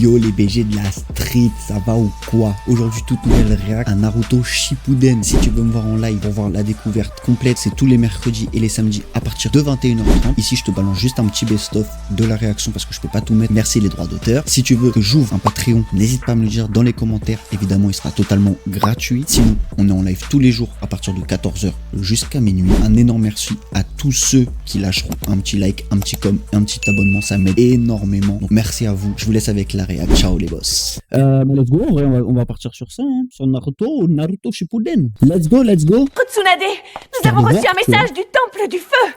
Yo les BG de la street, ça va ou quoi? Aujourd'hui toute nouvelle réact à Naruto Shippuden. Si tu veux me voir en live pour voir la découverte complète, c'est tous les mercredis et les samedis à partir de 21h30. Ici je te balance juste un petit best-of de la réaction parce que je peux pas tout mettre, merci les droits d'auteur. Si tu veux que j'ouvre un Patreon, n'hésite pas à me le dire dans les commentaires, évidemment il sera totalement gratuit. Sinon on est en live tous les jours à partir de 14h jusqu'à minuit. Un énorme merci à tous ceux qui lâcheront un petit like, un petit com, un petit abonnement, ça m'aide énormément. Donc merci à vous, je vous laisse avec la réact. Ciao les boss. Let's go, on va partir sur ça, hein, sur Naruto Shippuden. Let's go. Tsunade, nous avons reçu un message du temple du feu.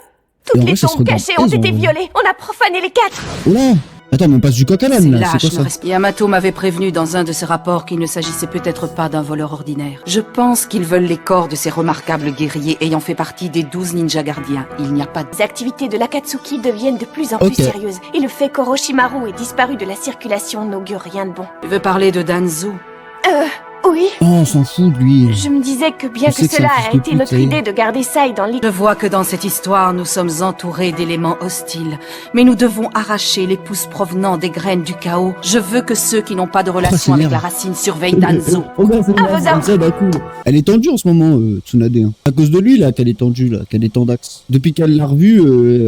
Toutes les tombes cachées ont été violées, on a profané les 4. Oula, attends, mais on passe du coq à l'âne là, c'est quoi ça? Yamato m'avait prévenu dans un de ses rapports qu'il ne s'agissait peut-être pas d'un voleur ordinaire. Je pense qu'ils veulent les corps de ces remarquables guerriers ayant fait partie des 12 ninjas gardiens. Il n'y a pas de... Les activités de l'Akatsuki deviennent de plus en plus sérieuses. Et le fait qu'Orochimaru ait disparu de la circulation n'augure rien de bon. Tu veux parler de Danzo? Oui. Oh, on s'en fout de lui. Je me disais que bien que cela a été notre idée de garder Sai dans l'île. Je vois que dans cette histoire, nous sommes entourés d'éléments hostiles. Mais nous devons arracher les pousses provenant des graines du chaos. Je veux que ceux qui n'ont pas de relation avec la racine surveillent Danzo. Elle est tendue en ce moment, Tsunade. Hein. À cause de lui, là, qu'elle est tendue, là, qu'elle est tendax. Depuis qu'elle l'a revue,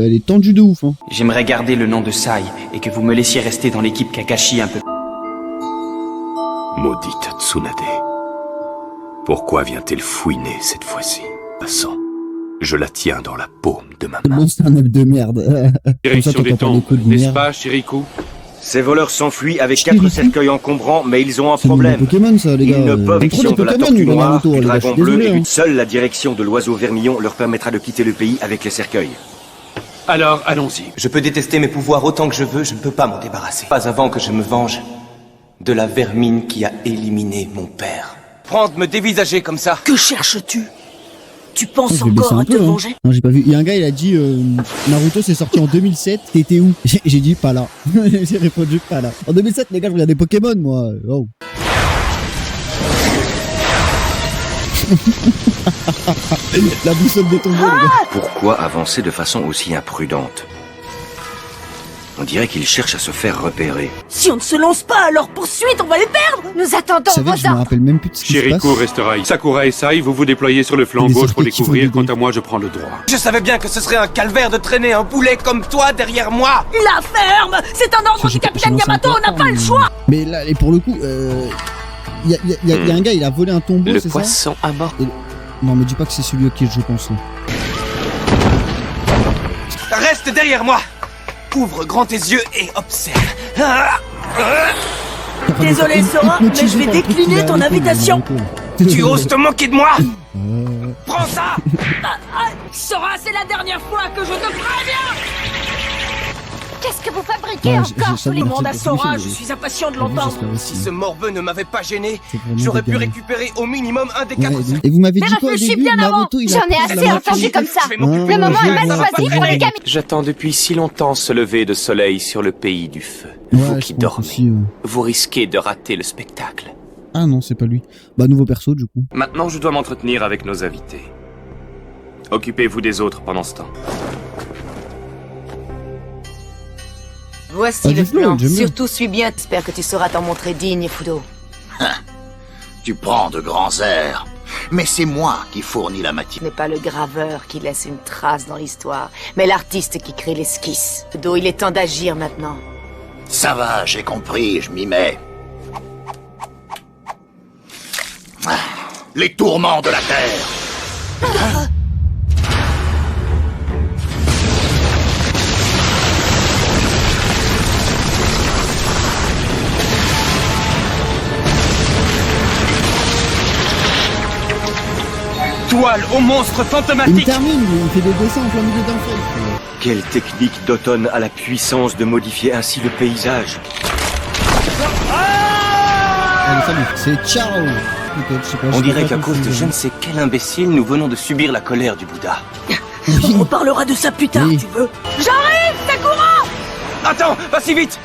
elle est tendue de ouf. Hein. J'aimerais garder le nom de Sai et que vous me laissiez rester dans l'équipe Kakashi un peu. Maudite Tsunade. Pourquoi vient-elle fouiner cette fois-ci? Passant, je la tiens dans la paume de ma main. Bon, c'est un œuf de merde. Direction des temps, n'est-ce pas, Shiriku? Ces voleurs s'enfuient avec 4 cercueils encombrants, mais ils ont un problème. Pokémon, ça, les gars. Ils ne peuvent direction de la tortue noire, du dragon bleu, et hein. seule la direction de l'oiseau vermillon leur permettra de quitter le pays avec les cercueils. Alors, allons-y. Je peux détester mes pouvoirs autant que je veux, je ne peux pas m'en débarrasser. Pas avant que je me venge de la vermine qui a éliminé mon père. Prends de me dévisager comme ça. Que cherches-tu? Tu penses encore à te venger? Non, j'ai pas vu. Il y a un gars, il a dit Naruto c'est sorti en 2007, t'étais où? J'ai dit pas là. J'ai répondu pas là. En 2007, les gars, je regardais Pokémon, moi. Oh. La boussole des tombeaux, les gars. Pourquoi avancer de façon aussi imprudente? On dirait qu'ils cherchent à se faire repérer. Si on ne se lance pas à leur poursuite, on va les perdre. Nous attendons vos je me rappelle même plus de ce qui se passe. Shiriku restera ici. Sakura et Sai, vous vous déployez sur le flanc gauche pour les couvrir. Quant à moi, je prends le droit. Je savais bien que ce serait un calvaire de traîner un boulet comme toi derrière moi. La ferme! C'est un ordre du capitaine Yamato, on n'a pas le choix. Mais là, et pour le coup, y a un gars, il a volé un tombeau, c'est ça? Le poisson à mort. Non, me dis pas que c'est celui auquel je pense. Reste derrière moi. Ouvre grand tes yeux et observe. Désolé Sora, mais je vais décliner ton invitation. Tu oses te moquer de moi? Prends ça. Sora, c'est la dernière fois que je te préviens. Qu'est-ce que vous fabriquez encore tous les monde à Sora, je suis impatient de l'entendre. Si ce morveux ne m'avait pas gêné, j'aurais pu récupérer au minimum un des 4. Et vous m'avez dit quoi au réfléchis début? bien avant. Naruto, il a J'en ai pris assez la entendu comme ça. Je vais m'occuper Le moment est mal choisi pour les gamins. J'attends depuis si longtemps ce lever de soleil sur le pays du feu. Ouais, Vous qui je pense dormez, aussi, vous risquez de rater le spectacle. Ah non, c'est pas lui. Bah, nouveau perso, du coup. Maintenant, je dois m'entretenir avec nos invités. Occupez-vous des autres pendant ce temps. Voici le dis-le, plan. j'aime bien. Surtout suis bien. J'espère que tu sauras t'en montrer digne, Fudo. Tu prends de grands airs, mais c'est moi qui fournis la matière. Ce n'est pas le graveur qui laisse une trace dans l'histoire, mais l'artiste qui crée l'esquisse. Fudo, il est temps d'agir maintenant. Ça va, j'ai compris, je m'y mets. Les tourments de la Terre. Toile au monstre Il fantomatique. termine, il fait des dessins en plein milieu d'un feu. Quelle technique d'automne a la puissance de modifier ainsi le paysage? Allez, salut, c'est ciao. Peut-être, je sais pas, On je dirait sais pas qu'à cause de comment je ne sais quel imbécile, nous venons de subir la colère du Bouddha. On reparlera de ça plus tard, Oui. tu veux. Attends, pas si vite.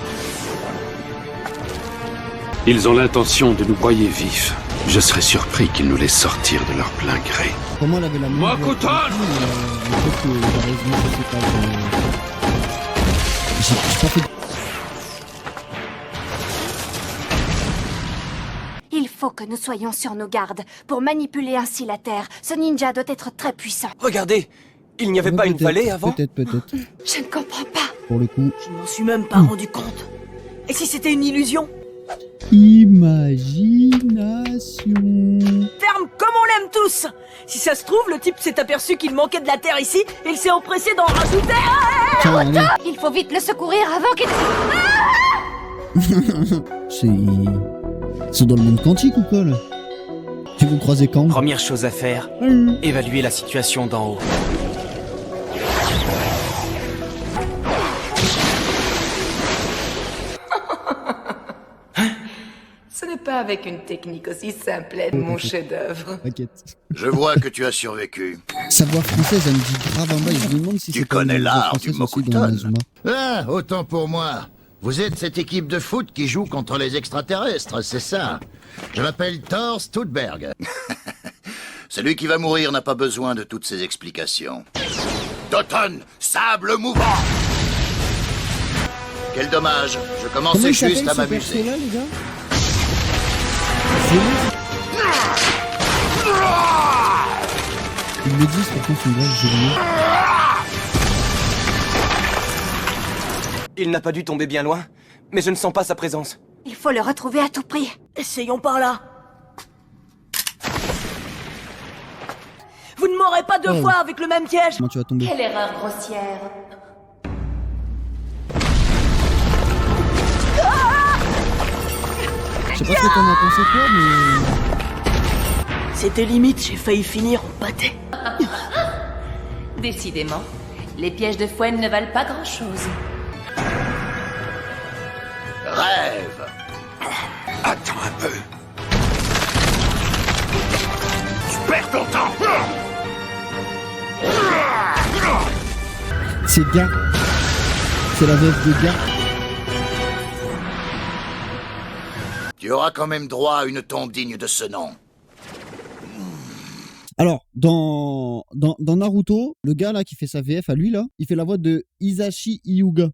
Ils ont l'intention de nous broyer vifs. Je serais surpris qu'ils nous laissent sortir de leur plein gré. Comment elle avait la main? Makoto! J'ai pas fait. faut que nous soyons sur nos gardes. Pour manipuler ainsi la Terre, ce ninja doit être très puissant. Regardez, il n'y avait pas une vallée avant? Peut-être. Je ne comprends pas. Pour le coup. Je m'en suis même pas rendu compte. Et si c'était une illusion? Imagination. Ferme comme on l'aime tous. Si ça se trouve, le type s'est aperçu qu'il manquait de la terre ici et il s'est empressé d'en rajouter. Tiens, allez. Il faut vite le secourir avant qu'il... C'est dans le monde quantique ou quoi, là? Tu vous croisez quand? Première chose à faire, évaluer la situation d'en haut. Ce n'est pas avec une technique aussi simplette, mon chef-d'œuvre. T'inquiète. Je vois que tu as survécu. Sa voix française, elle me dit grave un bail. Je me demande si Tu c'est pas connais une voix l'art du française aussi dans Mokuton. Inazuma. Ah, autant pour moi. Vous êtes cette équipe de foot qui joue contre les extraterrestres, c'est ça? Je m'appelle Thor Stutberg. Celui qui va mourir n'a pas besoin de toutes ces explications. Toton, sable mouvant! Quel dommage, je Comment commençais il s'appelle juste à ce m'amuser. perso-là, les gars? Ils me disent pourquoi c'est une vraie génie. Il n'a pas dû tomber bien loin, mais je ne sens pas sa présence. Il faut le retrouver à tout prix. Essayons par là. Vous ne m'aurez pas deux fois avec le même piège. Comment tu vas tomber? Quelle erreur grossière. Je sais pas ce que t'en as pensé toi, mais... C'était limite, j'ai failli finir en pâté. Décidément, les pièges de Fouenne ne valent pas grand-chose. Rêve! Attends un peu. Tu perds ton temps! C'est Gare. C'est la veuve de Gare. Tu auras quand même droit à une tombe digne de ce nom. Alors, dans Naruto, le gars là qui fait sa VF à lui là, il fait la voix de Hisashi Hyuga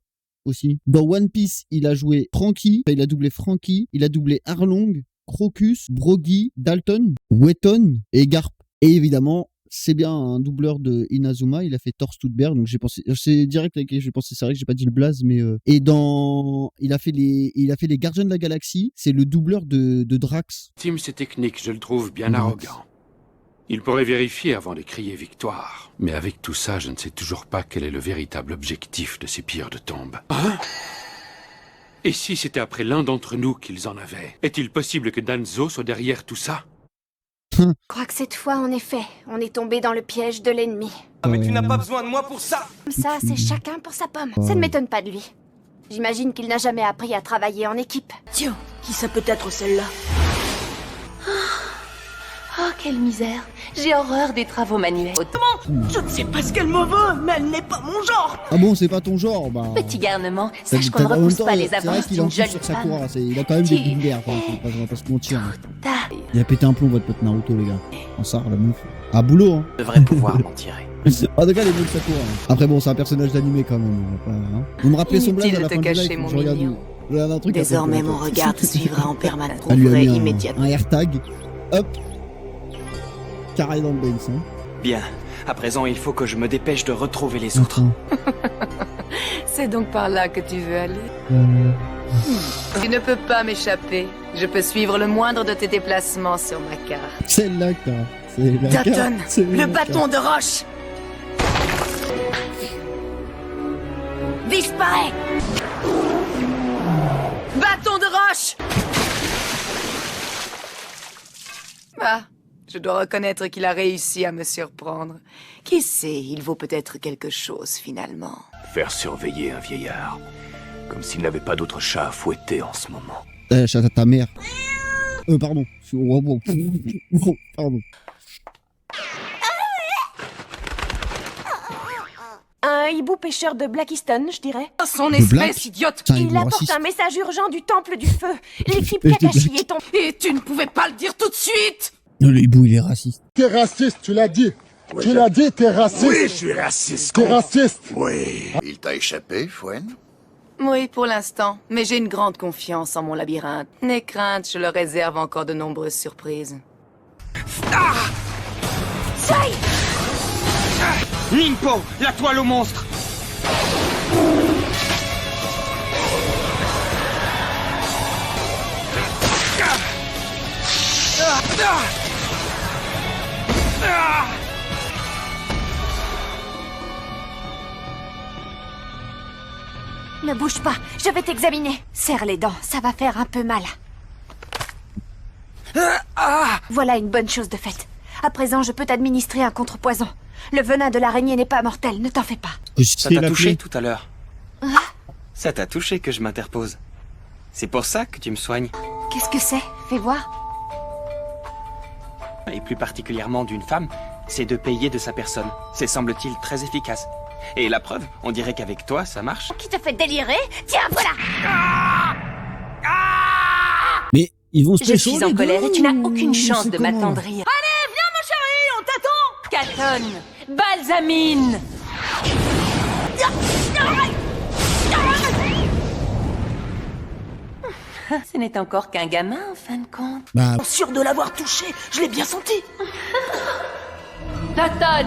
aussi. Dans One Piece, il a joué Franky, il a doublé Franky, il a doublé Arlong, Crocus, Brogy, Dalton, Wetton et Garp. Et évidemment, c'est bien un doubleur de Inazuma, il a fait Thor Stutberg, donc j'ai pensé, c'est direct avec j'ai pensé, c'est vrai que j'ai pas dit le blaze, mais et il a fait les Gardiens de la Galaxie, c'est le doubleur de Drax. Tim, c'est technique, je le trouve bien arrogant. Il pourrait vérifier avant de crier victoire. Mais avec tout ça, je ne sais toujours pas quel est le véritable objectif de ces pires de tombes. Hein? Et si c'était après l'un d'entre nous qu'ils en avaient? Est-il possible que Danzo soit derrière tout ça? Je crois que cette fois, en effet, on est tombé dans le piège de l'ennemi. Ah mais tu n'as pas besoin de moi pour ça! Comme ça, c'est chacun pour sa pomme. Ça ne m'étonne pas de lui. J'imagine qu'il n'a jamais appris à travailler en équipe. Tiens, qui ça peut être celle-là? Oh, quelle misère. J'ai horreur des travaux manuels. Comment? Je ne sais pas ce qu'elle me veut, mais elle n'est pas mon genre. Ah bon, c'est pas ton genre, bah... Petit garnement, Ça- sache qu'on ne en même repousse temps, pas les c'est vrai avances qu'il d'une en tue jeune sur femme. Sakura, il a quand même des Qui- bulgares, on va pas se mentir. Hein. Taille. Il a pété un plomb votre pote Naruto, les gars. En ça, la meuf. Ah, boulot, hein. Je devrais pouvoir m'en tirer. En tout cas, les mecs Sakura. Hein. Après, bon, c'est un personnage d'animé quand même. On va pas, hein. Vous me rappelez son blague Inutile à la de fin te du cacher, live, mon je regarde, mignon. je regarde un truc. après, Désormais, je mon regarde. regard te suivra en permanence. Elle lui a Trouverai mis immédiatement. un AirTag. Hop. Carré dans le Benz, hein. Bien, à présent il faut que je me dépêche de retrouver les autres. C'est donc par là que tu veux aller? Tu ne peux pas m'échapper. Je peux suivre le moindre de tes déplacements sur ma carte. C'est la carte. C'est la carte. Dalton, c'est la le carte. bâton de roche. Disparaît. Bâton de roche. Ah, je dois reconnaître qu'il a réussi à me surprendre. Qui sait, il vaut peut-être quelque chose finalement. Faire surveiller un vieillard. Comme s'il n'avait pas d'autre chat à fouetter en ce moment. Chatte à ta mère. Pardon. Oh, bon. Oh, pardon. Un hibou pêcheur de Blackiston, je dirais. Son De Black espèce idiote. Putain, Il est apporte raciste. un message urgent du temple du feu. L'équipe Pêche de Kakashi Black. est tombée. Et tu ne pouvais pas le dire tout de suite. Non, le hibou, il est raciste. T'es raciste, tu l'as dit. Tu l'as dit, t'es raciste. Oui, je suis raciste. T'es raciste. Oui. Il t'a échappé, Fouenne? Oui, pour l'instant. Mais j'ai une grande confiance en mon labyrinthe. N'aie crainte, je leur réserve encore de nombreuses surprises. Sai! Ninpo, la toile au monstre! Ne bouge pas, je vais t'examiner. Serre les dents, ça va faire un peu mal. Voilà une bonne chose de faite. À présent, je peux t'administrer un contrepoison. Le venin de l'araignée n'est pas mortel, ne t'en fais pas. Ça t'a touché tout à l'heure. Ça t'a touché que je m'interpose. C'est pour ça que tu me soignes. Qu'est-ce que c'est? Fais voir. Et plus particulièrement d'une femme, c'est de payer de sa personne. C'est semble-t-il très efficace. Et la preuve, on dirait qu'avec toi, ça marche. Qui te fait délirer? Tiens, voilà! Mais ils vont se Je suis en colère et tu n'as aucune chance de m'attendrir. Allez, viens ma chérie, on t'attend. Catonne, balsamine. Ce n'est encore qu'un gamin, en fin de compte. Bah, Sûr de l'avoir touché, je l'ai bien senti. Catonne,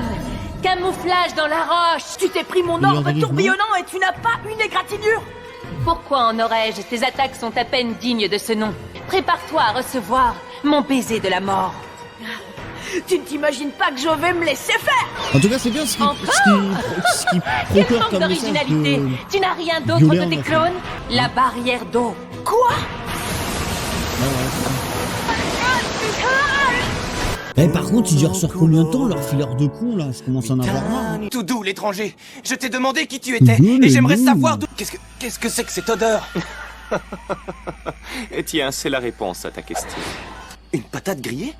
camouflage dans la roche. Tu t'es pris mon Il y en orbe a des tourbillonnant et tu n'as pas une égratignure. Pourquoi en aurais-je? Tes attaques sont à peine dignes de ce nom. Prépare-toi à recevoir mon baiser de la mort. Tu ne t'imagines pas que je vais me laisser faire. en tout cas, c'est bien ce qui Quel procure manque comme message d'originalité. de... Tu n'as rien d'autre violer que un tes enfant. clones? La barrière d'eau. Quoi? Eh, par contre, il dure sur combien de temps leur fileur de con là? Je commence à en avoir marre. Tout doux, l'étranger. Je t'ai demandé qui tu étais, Doux, et j'aimerais doux. savoir d'où... Qu'est-ce que c'est que cette odeur? Et tiens, c'est la réponse à ta question. Une patate grillée?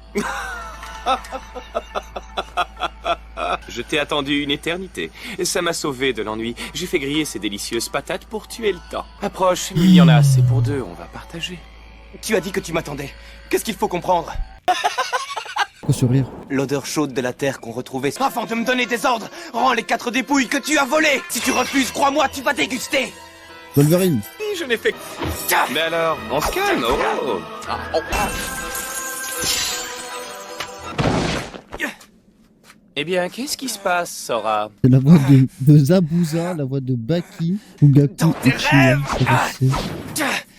Je t'ai attendu une éternité. Ça m'a sauvé de l'ennui. J'ai fait griller ces délicieuses patates pour tuer le temps. Approche, il y en a assez pour deux, on va partager. Tu as dit que tu m'attendais. Qu'est-ce qu'il faut comprendre? Pourquoi sourire? L'odeur chaude de la terre qu'on retrouvait. Avant de me donner des ordres, rends les 4 dépouilles que tu as volées. Si tu refuses, crois-moi, tu vas déguster. Wolverine. Je n'ai fait... Mais alors, on se calme, oh. Eh bien, qu'est-ce qui se passe, Sora? C'est la voix de Zabuza, la voix de Baki, Fugaku, Dans tes Uchiha, rêves.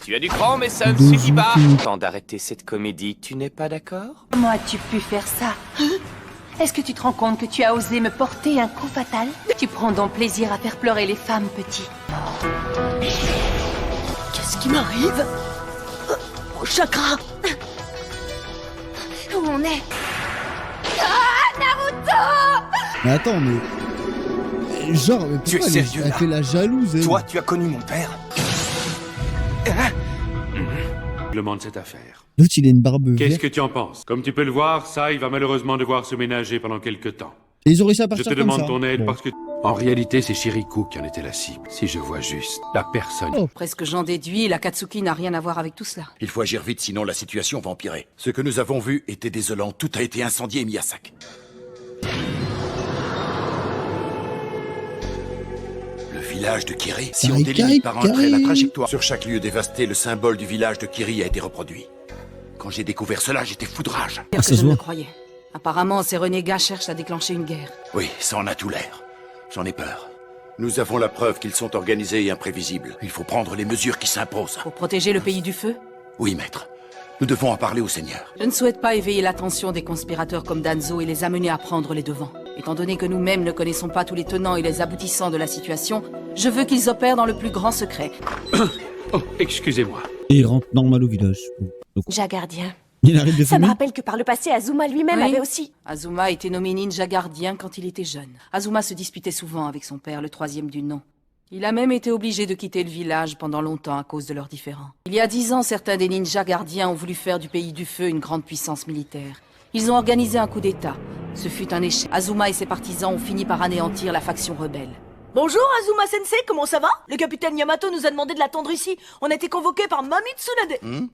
Tu as du cran, mais ça ne Dozuki. suffit pas. Temps d'arrêter cette comédie, tu n'es pas d'accord? Comment as-tu pu faire ça? Est-ce que tu te rends compte que tu as osé me porter un coup fatal? Tu prends donc plaisir à faire pleurer les femmes, petit. Qu'est-ce qui m'arrive? Mon chakra. Où on est? Ah, Naruto! Mais attends, mais... Genre, mais Tu es pourquoi sérieux, elle là? fait la jalouse, elle? Toi, tu as connu mon père. Règlement de cette affaire. L'autre, il a une barbe Qu'est-ce verte. que tu en penses? Comme tu peux le voir, ça, il va malheureusement devoir se ménager pendant quelque temps. Et ils ont réussi à Je partir te comme demande ça. ton aide Bon. parce que... En réalité, c'est Shiriku qui en était la cible. Si je vois juste, la personne... Oh. Presque j'en déduis, l'Akatsuki n'a rien à voir avec tout cela. Il faut agir vite, sinon la situation va empirer. Ce que nous avons vu était désolant. Tout a été incendié et mis à sac. Le village de Kiri. Si on délimite par un trait la trajectoire sur chaque lieu dévasté, le symbole du village de Kiri a été reproduit. Quand j'ai découvert cela, j'étais fou de rage. Pire ça que se je ne le voit. croyais. Apparemment, ces renégats cherchent à déclencher une guerre. Oui, ça en a tout l'air. J'en ai peur. Nous avons la preuve qu'ils sont organisés et imprévisibles. Il faut prendre les mesures qui s'imposent. Pour protéger le pays du feu? Oui, maître. Nous devons en parler au Seigneur. Je ne souhaite pas éveiller l'attention des conspirateurs comme Danzo et les amener à prendre les devants. Étant donné que nous-mêmes ne connaissons pas tous les tenants et les aboutissants de la situation, je veux qu'ils opèrent dans le plus grand secret. Oh, excusez-moi. Et il rentre normal au village. Bon. Donc, Jagardien. il arrête de Ça me fumer. rappelle que par le passé, Azuma lui-même Oui. avait aussi... Azuma était nommé ninja gardien quand il était jeune. Azuma se disputait souvent avec son père, le troisième du nom. Il a même été obligé de quitter le village pendant longtemps à cause de leurs différends. Il y a 10 ans, certains des ninjas gardiens ont voulu faire du pays du feu une grande puissance militaire. Ils ont organisé un coup d'État. Ce fut un échec. Azuma et ses partisans ont fini par anéantir la faction rebelle. Bonjour Azuma Sensei, comment ça va? Le capitaine Yamato nous a demandé de l'attendre ici. On a été convoqués par Mami Tsunade.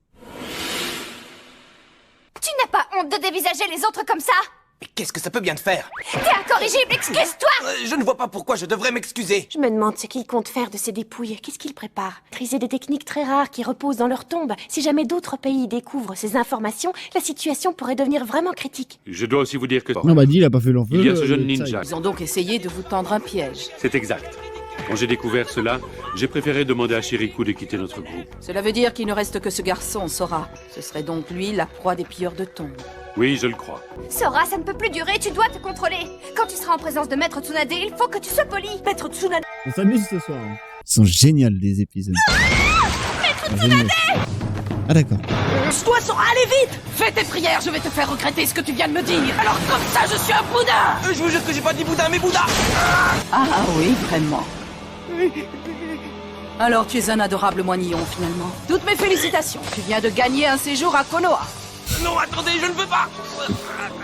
Tu n'as pas honte de dévisager les autres comme ça? Mais qu'est-ce que ça peut bien te faire? T'es incorrigible, excuse-toi! Je ne vois pas pourquoi je devrais m'excuser. Je me demande ce qu'il compte faire de ces dépouilles. Qu'est-ce qu'il prépare? Maîtriser des techniques très rares qui reposent dans leur tombe. Si jamais d'autres pays découvrent ces informations, la situation pourrait devenir vraiment critique. Je dois aussi vous dire que... Non, bah dit, il a pas fait l'enfeu. Il y a ce jeune ninja. Ils ont donc essayé de vous tendre un piège. C'est exact. Quand j'ai découvert cela, j'ai préféré demander à Shiriku de quitter notre groupe. Cela veut dire qu'il ne reste que ce garçon, Sora. Ce serait donc lui la proie des pilleurs de tombes. Oui, je le crois. Sora, ça ne peut plus durer, tu dois te contrôler. Quand tu seras en présence de Maître Tsunade, il faut que tu sois poli. Maître Tsunade. On s'amuse ce soir. Hein. Ils sont géniaux, les épisodes. Maître Tsunade! Ah d'accord. Toi, Sora, allez vite! Fais tes prières, je vais te faire regretter ce que tu viens de me dire. Alors comme ça, je suis un Bouddha! Je vous jure que j'ai pas dit Bouddha, mais Bouddha. Ah oui, vraiment. Alors tu es un adorable moignon, finalement. Toutes mes félicitations, tu viens de gagner un séjour à Konoha. Non, attendez, je ne veux pas.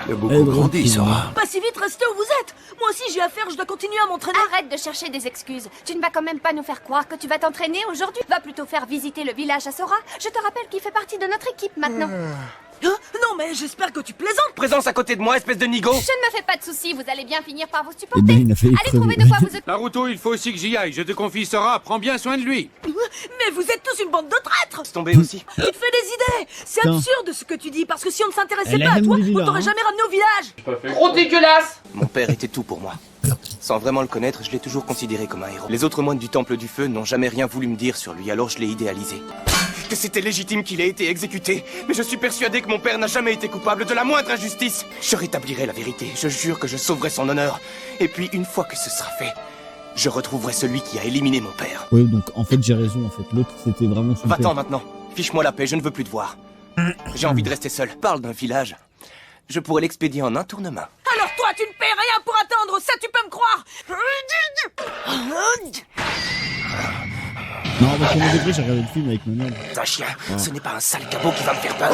Il a beaucoup grandi, Sora. Pas si vite, restez où vous êtes! Moi aussi, j'ai affaire, je dois continuer à m'entraîner. Arrête de chercher des excuses. Tu ne vas quand même pas nous faire croire que tu vas t'entraîner aujourd'hui. Va plutôt faire visiter le village à Sora. Je te rappelle qu'il fait partie de notre équipe maintenant. Hein? Non, mais j'espère que tu plaisantes. Présence à côté de moi, espèce de nigo. Je ne me fais pas de soucis, vous allez bien finir par vous Et supporter. ben, il a failli Allez crever. trouver de quoi vous occuper. Naruto, il faut aussi que j'y aille. Je te confie, Sora, prends bien soin de lui. Mais vous êtes tous une bande de traîtres! C'est tombé aussi. Tu te fais des idées! C'est Putain. absurde ce que tu dis, parce que si on ne s'intéressait Elle pas à aime toi, les on vilains, t'aurait hein. jamais ramené au village! Trop dégueulasse! Mon père était tout pour moi. Sans vraiment le connaître, je l'ai toujours considéré comme un héros. Les autres moines du Temple du Feu n'ont jamais rien voulu me dire sur lui, alors je l'ai idéalisé. Que c'était légitime qu'il ait été exécuté, mais je suis persuadé que mon père n'a jamais été coupable de la moindre injustice. Je rétablirai la vérité, je jure que je sauverai son honneur. Et puis, une fois que ce sera fait, je retrouverai celui qui a éliminé mon père. Oui, donc en fait j'ai raison. En fait, l'autre c'était vraiment son Va-t'en père. maintenant, fiche-moi la paix, je ne veux plus te voir. J'ai envie de rester seul. Parle d'un village. Je pourrais l'expédier en un tournement. Alors toi, tu ne paies rien pour attendre, ça tu peux me croire! Non, bah premier degré, j'ai regardé le film avec ma mère. Un chien, ce n'est pas un sale cabot qui va me faire peur.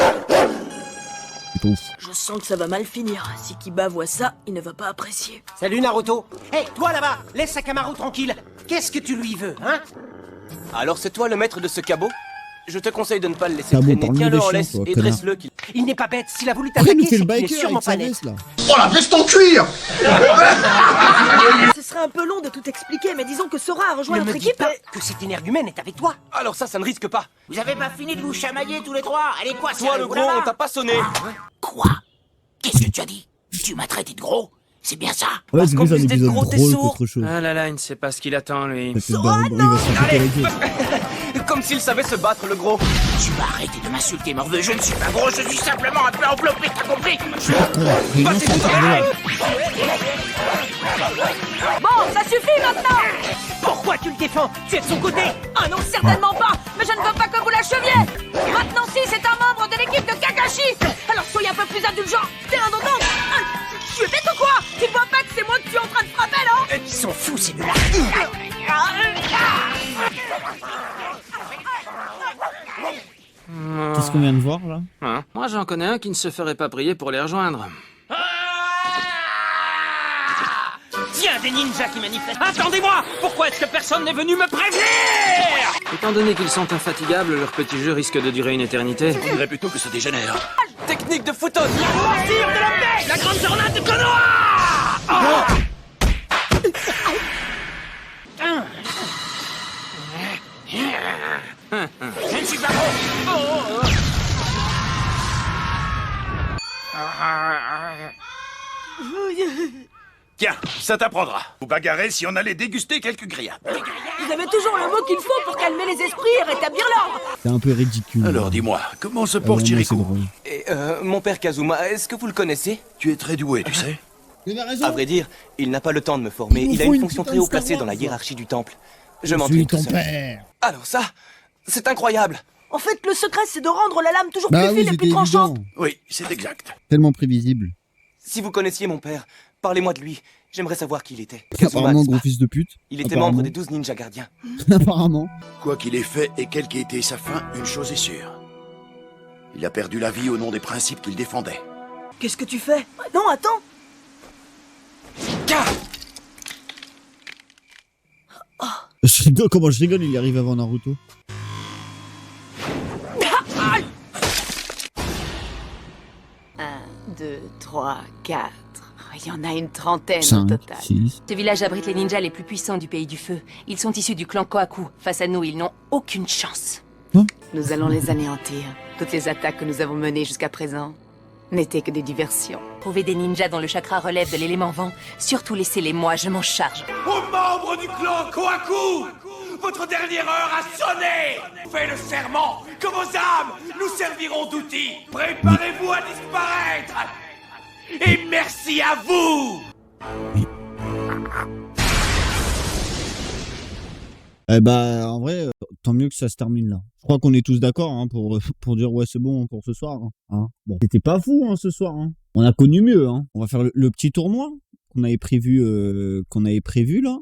C'est pas ouf. Je sens que ça va mal finir. Si Kiba voit ça, il ne va pas apprécier. Salut Naruto. Hé, toi là-bas, laisse Sakamaru tranquille. Qu'est-ce que tu lui veux, hein? Alors c'est toi le maître de ce cabot? Je te conseille de ne pas le laisser Cabot, traîner. parle-nous Tiens-le des en chiens, laisse toi, et connard. dresse-le qu'il... Il n'est pas bête. S'il a voulu Pourquoi il nous t'attaquer, fait le c'est qu'il est biker sûrement avec sa pas net. veste là? Oh la veste en cuir! Ce serait un peu long de tout expliquer, mais disons que Sora a rejoint Ne notre me dis équipe. pas que cette énergumène est avec toi. Alors ça ne risque pas. Vous avez pas fini de vous chamailler tous les trois? Allez quoi, Toi le gros, on t'a pas sonné. Quoi? Qu'est-ce que tu as dit? Tu m'as traité de gros? C'est bien ça? Ouais, c'est qu'en plus un plus d'être épisode gros, t'es drôle sourd. qu'autre chose. Ah là là, il ne sait pas ce qu'il attend, lui. Peut-être Baron Brie va se faire péter la gueule. Comme s'il savait se battre le gros. Tu vas arrêter de m'insulter, morveux. Je ne suis pas gros, je suis simplement un peu enveloppé, t'as compris? Mais non, c'est pas grave. Bon, ça suffit maintenant! Pourquoi tu le défends? Tu es de son côté? Ah non, certainement pas! Mais je ne veux pas que vous l'acheviez! Maintenant, si c'est un membre de l'équipe de Kakashi! Alors soyez un peu plus indulgent! T'es un non-non! Tu es bête ou quoi? Tu vois pas que c'est moi que tu es en train de frapper, non? Ils sont fous, ces deux-là. Qu'est-ce qu'on vient de voir là? Hein? Moi, j'en connais un qui ne se ferait pas prier pour les rejoindre. Tiens, des ninjas qui manifestent. Attendez-moi! Pourquoi est-ce que personne n'est venu me prévenir? Étant donné qu'ils sont infatigables, leur petit jeu risque de durer une éternité. On dirait plutôt que ça dégénère. Technique de Futon. Morsure de la paix! La grande tornade de Konoha! Je ne suis pas gros! Tiens, ça t'apprendra. Vous bagarrez si on allait déguster quelques grillades. Vous avez toujours le mot qu'il faut pour calmer les esprits et rétablir l'ordre! C'est un peu ridicule. Alors dis-moi, comment se Ah, porte vraiment, c'est Chirico? drôle. Et mon père Kazuma, est-ce que vous le connaissez? Tu es très doué, tu sais. Il a raison. À vrai dire, il n'a pas le temps de me former. Il nous Il a faut une une fonction putain très de haut placée Star dans la Wars. hiérarchie du temple. Je Je m'entraîne suis tout ton seul. père. Alors ça, c'est incroyable. En fait, le secret, c'est de rendre la lame toujours Bah plus oui, fine et c'était plus tranchante. évident. Oui, c'est exact. Tellement prévisible. Si vous connaissiez mon père, parlez-moi de lui. J'aimerais savoir qui il était. Kazuma, Apparemment, n'est-ce gros pas? fils de pute. Il était Apparemment. membre des 12 ninjas gardiens. Apparemment. Quoi qu'il ait fait et quelle qu'ait été sa fin, une chose est sûre. Il a perdu la vie au nom des principes qu'il défendait. Qu'est-ce que tu fais? Non, attends! Je rigole, comment je rigole, il arrive avant Naruto. Un, 2, 3, 4. Il y en a une trentaine au 5, total. 6. Ce village abrite les ninjas les plus puissants du pays du feu. Ils sont issus du clan Kohaku. Face à nous, ils n'ont aucune chance. Nous allons les anéantir. Toutes les attaques que nous avons menées jusqu'à présent n'étaient que des diversions. Trouver des ninjas dont le chakra relève de l'élément vent, surtout laissez-les moi, je m'en charge. Aux membres du clan Kohaku, votre dernière heure a sonné. Faites le serment que vos âmes nous serviront d'outils. Préparez-vous à disparaître. Et merci à vous. Eh bah, en vrai, tant mieux que ça se termine là. Je crois qu'on est tous d'accord hein, pour dire ouais, c'est bon pour ce soir. Hein. Bon, c'était pas fou hein, ce soir. Hein. On a connu mieux. Hein. On va faire le petit tournoi qu'on avait prévu là.